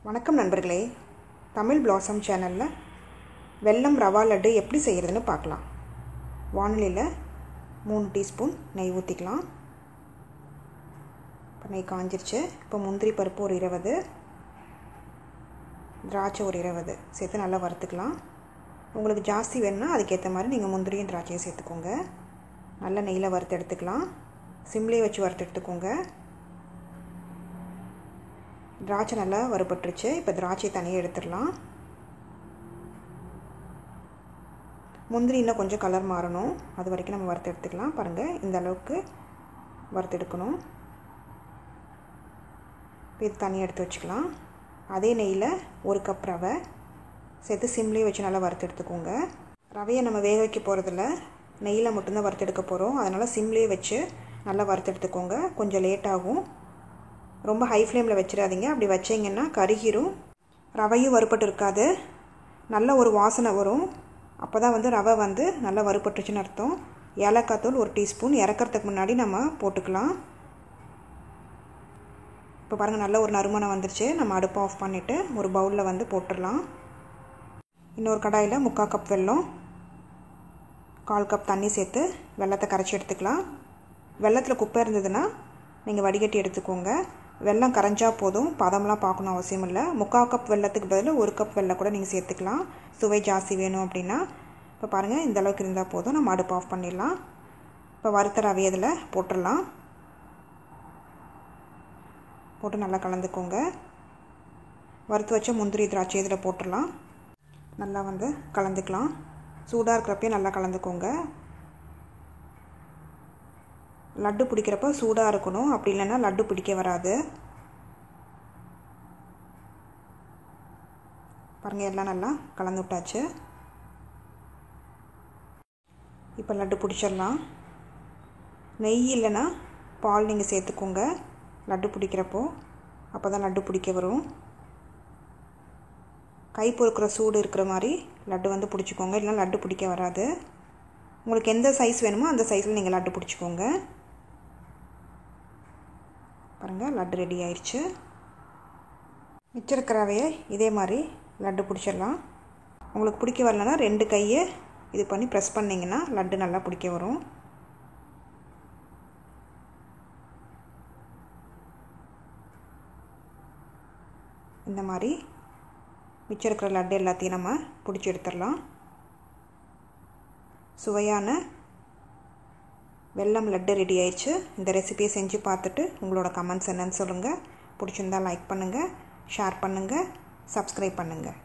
வணக்கம் நண்பர்களே, தமிழ் பிளாசம் சேனலில் வெல்லம் ரவா லட்டு எப்படி செய்கிறதுன்னு பார்க்கலாம். வானிலையில் 3 டீஸ்பூன் நெய் ஊற்றிக்கலாம். இப்போ நெய் காஞ்சிருச்சு. இப்போ முந்திரி பருப்பு ஒரு 20, திராட்சை ஒரு 20 சேர்த்து நல்லா வறுத்துக்கலாம். உங்களுக்கு ஜாஸ்தி வேணும்னா அதுக்கேற்ற மாதிரி நீங்கள் முந்திரியும் திராட்சையும் சேர்த்துக்கோங்க. நல்லா நெய்யில் வறுத்து எடுத்துக்கலாம். சிம்லேயே வச்சு வறுத்து எடுத்துக்கோங்க. திராட்சை நல்லா வறுபட்டுருச்சு. இப்போ திராட்சை தனியாக எடுத்துடலாம். முந்திரி இன்னும் கொஞ்சம் கலர் மாறணும், அது வரைக்கும் நம்ம வறுத்து எடுத்துக்கலாம். பாருங்கள், இந்த அளவுக்கு வறுத்து எடுக்கணும். இப்போ இது தனியாக எடுத்து வச்சுக்கலாம். அதே நெய்யில் 1 கப் ரவை சேர்த்து சிம்லேயே வச்சு நல்லா வறுத்து எடுத்துக்கோங்க. ரவையை நம்ம வேக வைக்க போகிறதில்ல, நெய்யில் மட்டும்தான் வறுத்து எடுக்க போகிறோம். அதனால் சிம்லேயே வச்சு நல்லா வறுத்து எடுத்துக்கோங்க. கொஞ்சம் லேட் ஆகும். ரொம்ப ஹை ஃப்ளேமில் வச்சிடாதீங்க. அப்படி வச்சிங்கன்னா கருகிரும். ரவையும் வறுபட்டு இருக்காது. நல்ல ஒரு வாசனை வரும். அப்போ தான் ரவை நல்லா வறுபட்டுருச்சுன்னு அர்த்தம். ஏலக்காய் தூள் 1 டீஸ்பூன் இறக்கிறதுக்கு முன்னாடி நம்ம போட்டுக்கலாம். இப்போ பாருங்கள், நல்ல ஒரு நறுமணம் வந்துருச்சு. நம்ம அடுப்பை ஆஃப் பண்ணிவிட்டு ஒரு பவுலில் போட்டுடலாம். இன்னொரு கடாயில் 3/4 கப் வெல்லம், 1/4 கப் தண்ணி சேர்த்து வெல்லத்தை கரைச்சி எடுத்துக்கலாம். வெல்லத்தில் குப்பை இருந்ததுன்னா நீங்கள் வடிகட்டி எடுத்துக்கோங்க. வெல்லம் கரைஞ்சா போதும், பதம்லாம் பார்க்கணும் அவசியம் இல்லை. 3/4 கப் வெல்லத்துக்கு பதில் 1 கப் வெல்லம் கூட நீங்கள் சேர்த்துக்கலாம், சுவை ஜாஸ்தி வேணும் அப்படின்னா. இப்போ பாருங்கள், இந்த அளவுக்கு இருந்தால் போதும். நம்ம அடுப்பு ஆஃப் பண்ணிடலாம். இப்போ வறுத்த ரவை இதில் போட்டுடலாம். போட்டு நல்லா கலந்துக்கோங்க. வறுத்து வச்ச முந்திரி திராட்சை இதில் போட்டுடலாம். நல்லா கலந்துக்கலாம். சூடாக இருக்கிறப்பே நல்லா கலந்துக்கோங்க. லட்டு பிடிக்கிறப்ப சூடாக இருக்கணும், அப்படி இல்லைன்னா லட்டு பிடிக்க வராது. பாருங்கள், எல்லாம் நல்லா கலந்து விட்டாச்சு. இப்போ லட்டு பிடிச்சிடலாம். நெய் இல்லைன்னா பால் நீங்கள் சேர்த்துக்கோங்க லட்டு பிடிக்கிறப்போ. அப்போ தான் லட்டு பிடிக்க வரும். கை பொறுக்கிற சூடு இருக்கிற மாதிரி லட்டு பிடிச்சிக்கோங்க, இல்லைன்னா லட்டு பிடிக்க வராது. உங்களுக்கு எந்த சைஸ் வேணுமோ அந்த சைஸில் நீங்கள் லட்டு பிடிச்சிக்கோங்க. பாருங்கள், லட்டு ரெடி ஆயிடுச்சு. மிச்சம் இருக்கிற ரவையை இதே மாதிரி லட்டு பிடிச்சிடலாம். உங்களுக்கு பிடிக்க வரலன்னா 2 கையை இது பண்ணி ப்ரெஸ் பண்ணிங்கன்னா லட்டு நல்லா பிடிக்க வரும். இந்த மாதிரி மிச்சம் இருக்கிற லட்டு எல்லாத்தையும் நம்ம பிடிச்சி எடுத்துடலாம். சுவையான வெல்லம் லட்டு ரெடி ஆயிடுச்சு. இந்த ரெசிபியை செஞ்சு பார்த்துட்டு உங்களோட கமெண்ட்ஸ் என்னன்னு சொல்லுங்கள். பிடிச்சிருந்தால் லைக் பண்ணுங்கள், ஷேர் பண்ணுங்கள், சப்ஸ்கிரைப் பண்ணுங்கள்.